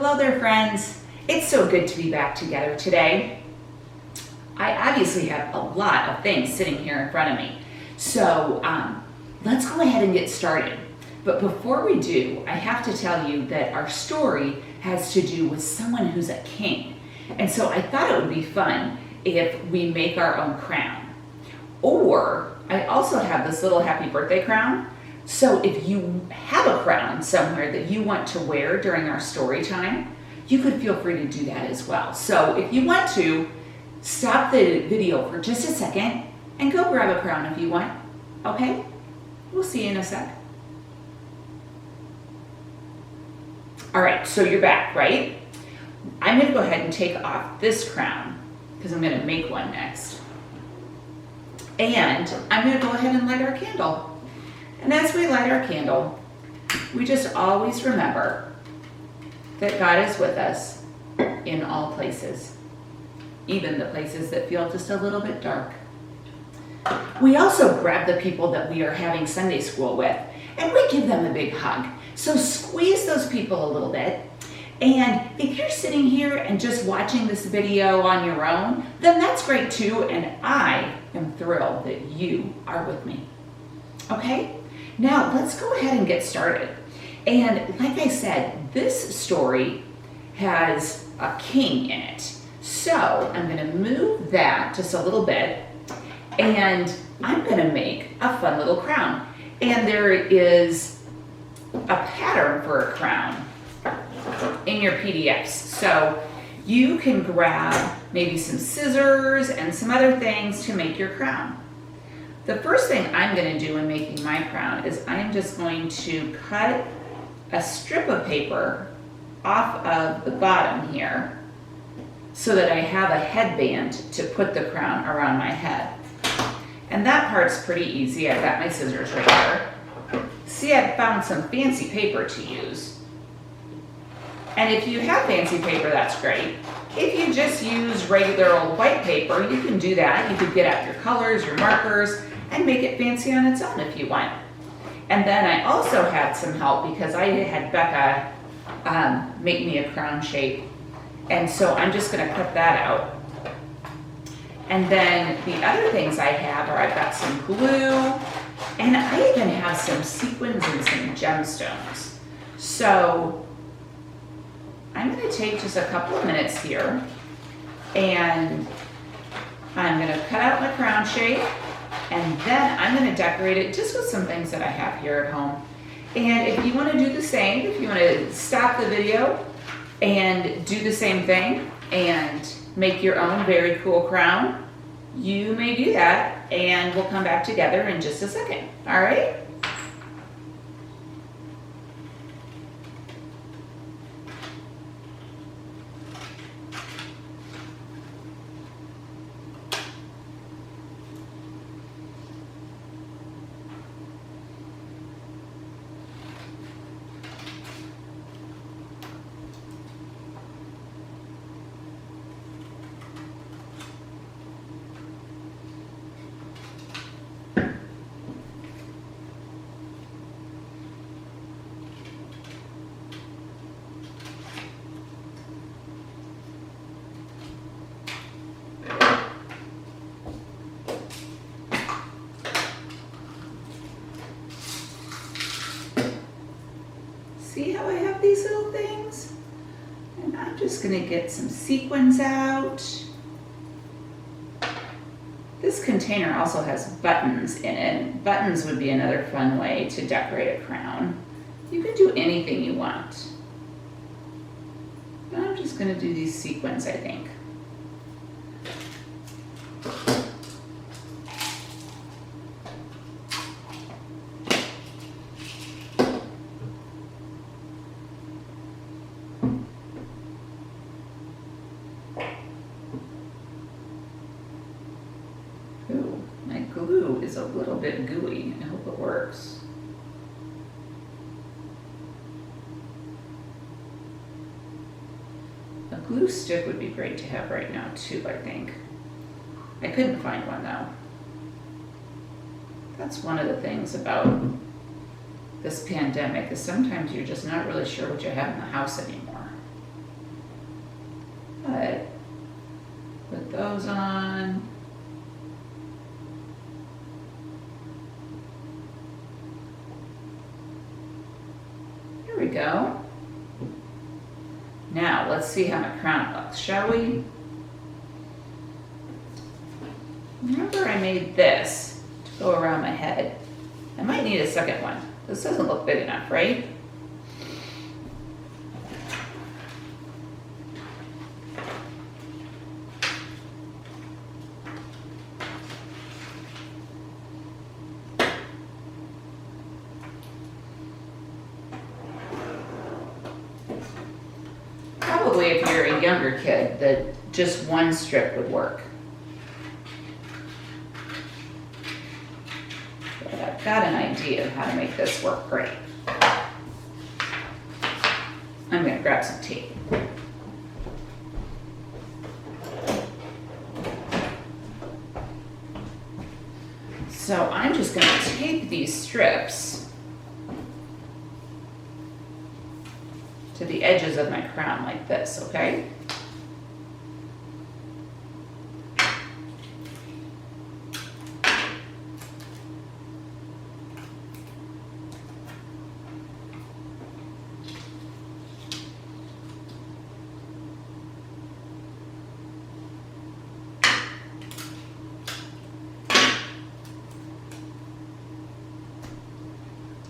Hello there, friends. It's so good to be back together today. I obviously have a lot of things sitting here in front of me. So let's go ahead and get started. But before we do, I have to tell you that our story has to do with someone who's a king. And so I thought it would be fun if we make our own crown. Or I also have this little happy birthday crown. So if you have a crown somewhere that you want to wear during our story time, you could feel free to do that as well. So if you want to, stop the video for just a second and go grab a crown if you want, okay? We'll see you in a sec. All right, so you're back, right? I'm gonna go ahead and take off this crown because I'm gonna make one next. And I'm gonna go ahead and light our candle. And as we light our candle, we just always remember that God is with us in all places, even the places that feel just a little bit dark. We also grab the people that we are having Sunday school with, and we give them a big hug. So squeeze those people a little bit. And if you're sitting here and just watching this video on your own, then that's great too, and I am thrilled that you are with me. Okay? Now let's go ahead and get started. And like I said, this story has a king in it. So I'm going to move that just a little bit, and I'm going to make a fun little crown. And there is a pattern for a crown in your PDFs. So you can grab maybe some scissors and some other things to make your crown. The first thing I'm going to do in making my crown is I'm just going to cut a strip of paper off of the bottom here so that I have a headband to put the crown around my head. And that part's pretty easy. I've got my scissors right here. See, I found some fancy paper to use. And if you have fancy paper, that's great. If you just use regular old white paper, you can do that. You could get out your colors, your markers, and make it fancy on its own if you want. And then I also had some help because I had Becca make me a crown shape. And so I'm just gonna cut that out. And then the other things I have are I've got some glue, and I even have some sequins and some gemstones. So I'm gonna take just a couple of minutes here, and I'm gonna cut out my crown shape, and then I'm gonna decorate it just with some things that I have here at home. And if you wanna do the same, if you wanna stop the video and do the same thing and make your own very cool crown, you may do that, and we'll come back together in just a second, all right? See how I have these little things? And I'm just gonna get some sequins out. This container also has buttons in it. Buttons would be another fun way to decorate a crown. You can do anything you want. But I'm just gonna do these sequins, I think. Ooh, my glue is a little bit gooey. I hope it works. A glue stick would be great to have right now too, I think. I couldn't find one though. That's one of the things about this pandemic is sometimes you're just not really sure what you have in the house anymore. those on. There we go. Now, let's see how my crown looks, shall we? Remember I made this to go around my head. I might need a second one. This doesn't look big enough, right? Probably if you're a younger kid, that just one strip would work. But I've got an idea of how to make this work great. I'm going to grab some tape. So I'm just going to tape these strips to the edges of my crown like this, okay?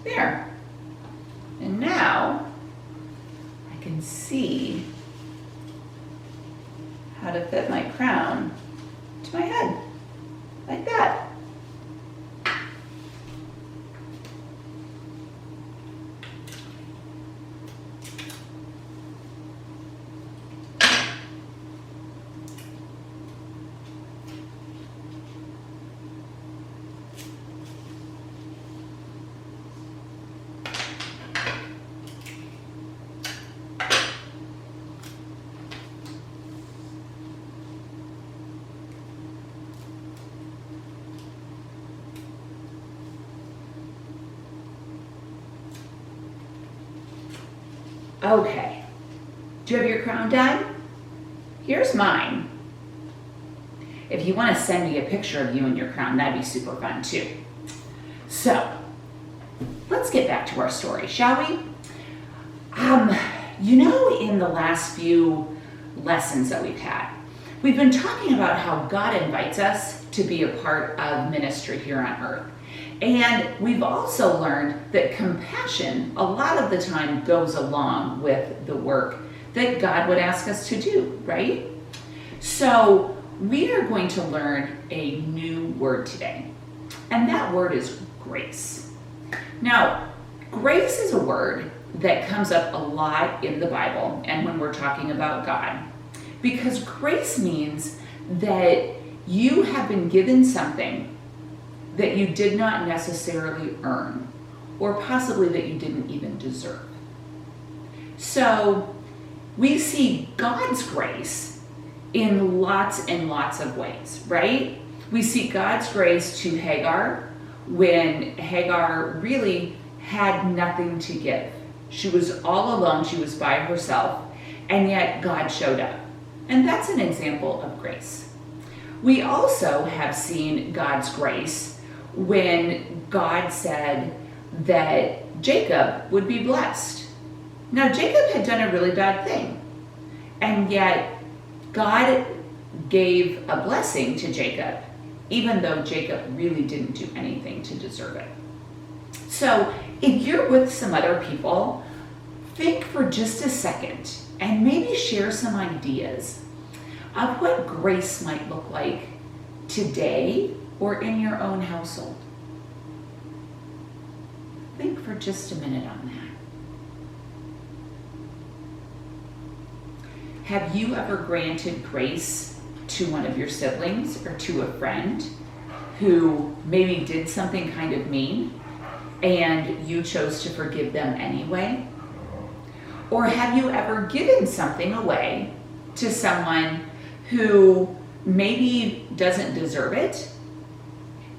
There. And now I can see how to fit my crown to my head, like that. Okay, do you have your crown done? Here's mine. If you want to send me a picture of you and your crown, that'd be super fun too. So, let's get back to our story, shall we? You know, in the last few lessons that we've had, we've been talking about how God invites us to be a part of ministry here on earth. And we've also learned that compassion a lot of the time goes along with the work that God would ask us to do, right? So we are going to learn a new word today, and that word is grace. Now, grace is a word that comes up a lot in the Bible and when we're talking about God, because grace means that you have been given something that you did not necessarily earn, or possibly that you didn't even deserve. So we see God's grace in lots and lots of ways, right? We see God's grace to Hagar when Hagar really had nothing to give. She was all alone, she was by herself, and yet God showed up. And that's an example of grace. We also have seen God's grace when God said that Jacob would be blessed. Now, Jacob had done a really bad thing, and yet God gave a blessing to Jacob, even though Jacob really didn't do anything to deserve it. So, if you're with some other people, think for just a second and maybe share some ideas of what grace might look like today or in your own household. Think for just a minute on that. Have you ever granted grace to one of your siblings or to a friend who maybe did something kind of mean and you chose to forgive them anyway? Or have you ever given something away to someone who maybe doesn't deserve it,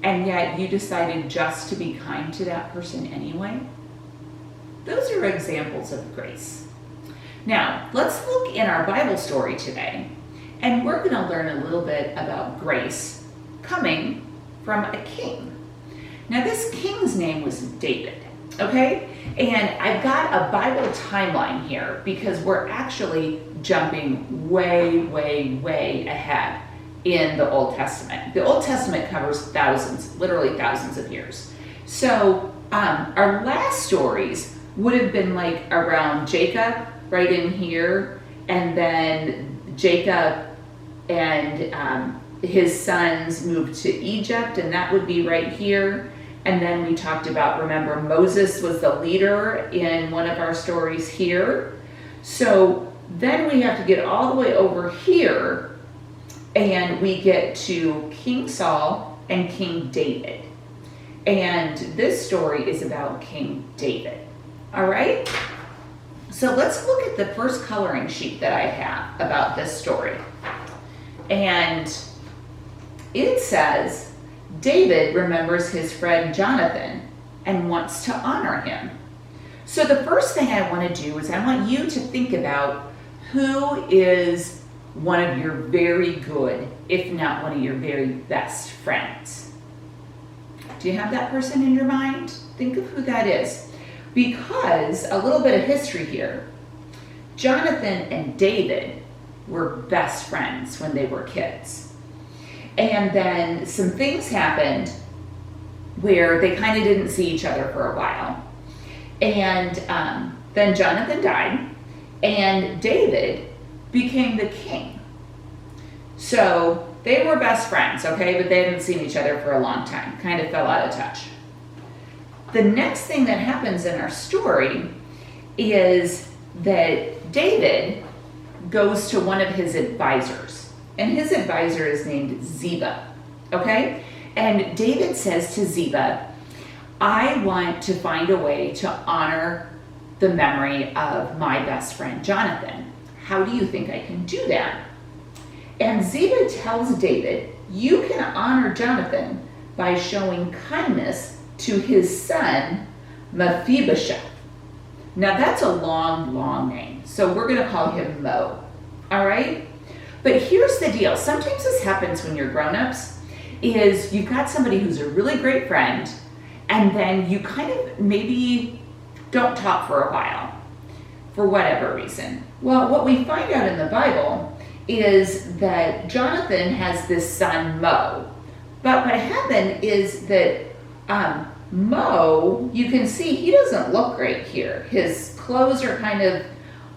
and yet you decided just to be kind to that person anyway? Those are examples of grace. Now, let's look in our Bible story today And we're going to learn a little bit about grace coming from a king. Now this king's name was David, okay? And I've got a Bible timeline here because we're actually jumping way, way, way ahead in the Old Testament. The Old Testament covers thousands, literally thousands of years. So our last stories would have been like around Jacob, right in here, and then Jacob and his sons moved to Egypt, and that would be right here. And then we talked about, remember, Moses was the leader in one of our stories here. So then we have to get all the way over here, and we get to King Saul and King David. And this story is about King David. All right? So let's look at the first coloring sheet that I have about this story. And it says, David remembers his friend Jonathan and wants to honor him. So the first thing I want to do is I want you to think about who is one of your very good, if not one of your very best friends. Do you have that person in your mind? Think of who that is. Because a little bit of history here, Jonathan and David were best friends when they were kids. And then some things happened where they kind of didn't see each other for a while. And then Jonathan died, and David became the king. So they were best friends, okay, but they hadn't seen each other for a long time, kind of fell out of touch. The next thing that happens in our story is that David goes to one of his advisors. And his advisor is named Ziba, okay? And David says to Ziba, I want to find a way to honor the memory of my best friend, Jonathan. How do you think I can do that? And Ziba tells David, you can honor Jonathan by showing kindness to his son, Mephibosheth. Now that's a long, long name. So we're gonna call him Mo, all right? But here's the deal. Sometimes this happens when you're grown-ups, is you've got somebody who's a really great friend, and then you kind of maybe don't talk for a while, for whatever reason. Well, what we find out in the Bible is that Jonathan has this son, Mo. But what happened is that Mo, you can see he doesn't look great here. His clothes are kind of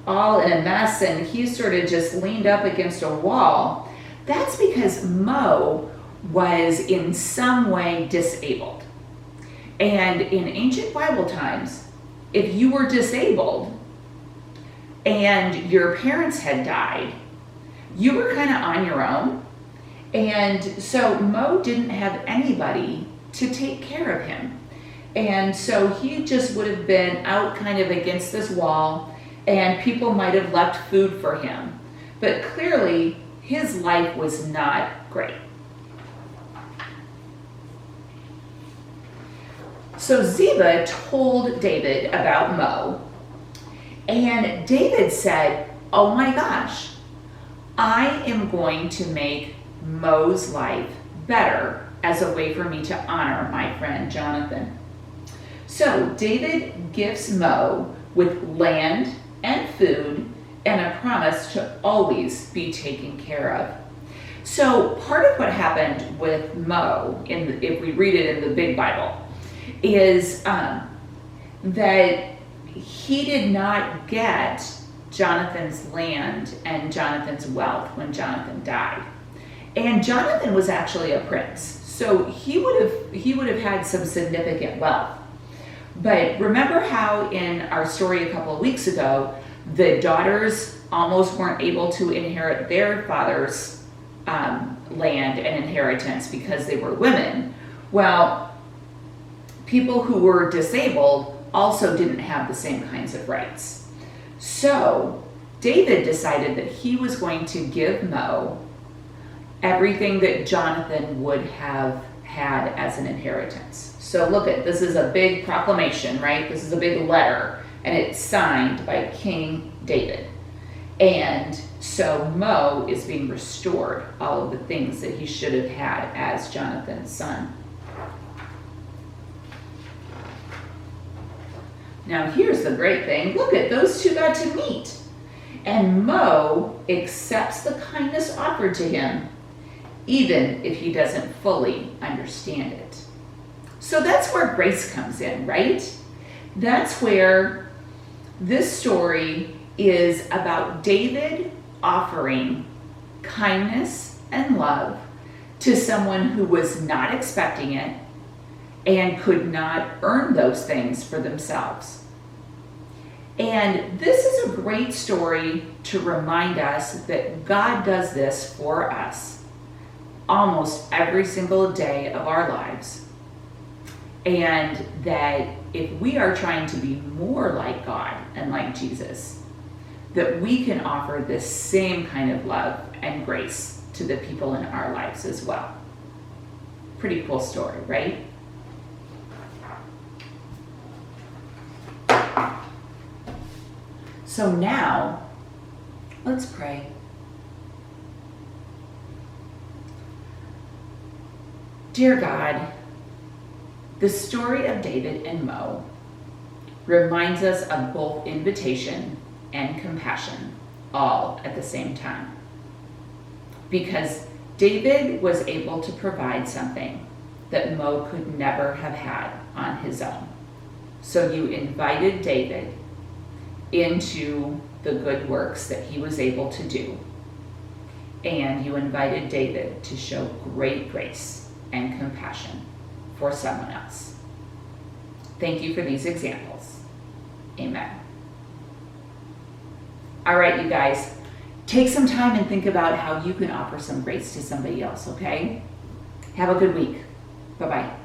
all in a mess, and he's sort of just leaned up against a wall. That's because Mo was in some way disabled. And in ancient Bible times, if you were disabled and your parents had died, you were kind of on your own. And so Mo didn't have anybody to take care of him. And so he just would have been out kind of against this wall, and people might have left food for him. But clearly, his life was not great. So Ziba told David about Mo, and David said, oh my gosh, I am going to make Mo's life better as a way for me to honor my friend Jonathan. So David gifts Mo with land and food and a promise to always be taken care of. So part of what happened with Mo, if we read it in the Big Bible, is that he did not get Jonathan's land and Jonathan's wealth when Jonathan died. And Jonathan was actually a prince, so he would have had some significant wealth. But remember how in our story a couple of weeks ago, the daughters almost weren't able to inherit their father's land and inheritance because they were women? Well, people who were disabled also didn't have the same kinds of rights. So David decided that he was going to give Mo everything that Jonathan would have had as an inheritance. So look at, this is a big proclamation, right? This is a big letter, and it's signed by King David. And so Mo is being restored all of the things that he should have had as Jonathan's son. Now here's the great thing. Look at those two got to meet. And Mo accepts the kindness offered to him, even if he doesn't fully understand it. So that's where grace comes in, right? That's where this story is about David offering kindness and love to someone who was not expecting it and could not earn those things for themselves. And this is a great story to remind us that God does this for us almost every single day of our lives. And that if we are trying to be more like God and like Jesus, that we can offer this same kind of love and grace to the people in our lives as well. Pretty cool story, right? So now, let's pray. Dear God, the story of David and Mo reminds us of both invitation and compassion, all at the same time. Because David was able to provide something that Mo could never have had on his own. So you invited David into the good works that he was able to do. And you invited David to show great grace and compassion for someone else. Thank you for these examples. Amen. All right, you guys, take some time and think about how you can offer some grace to somebody else, okay? Have a good week. Bye-bye.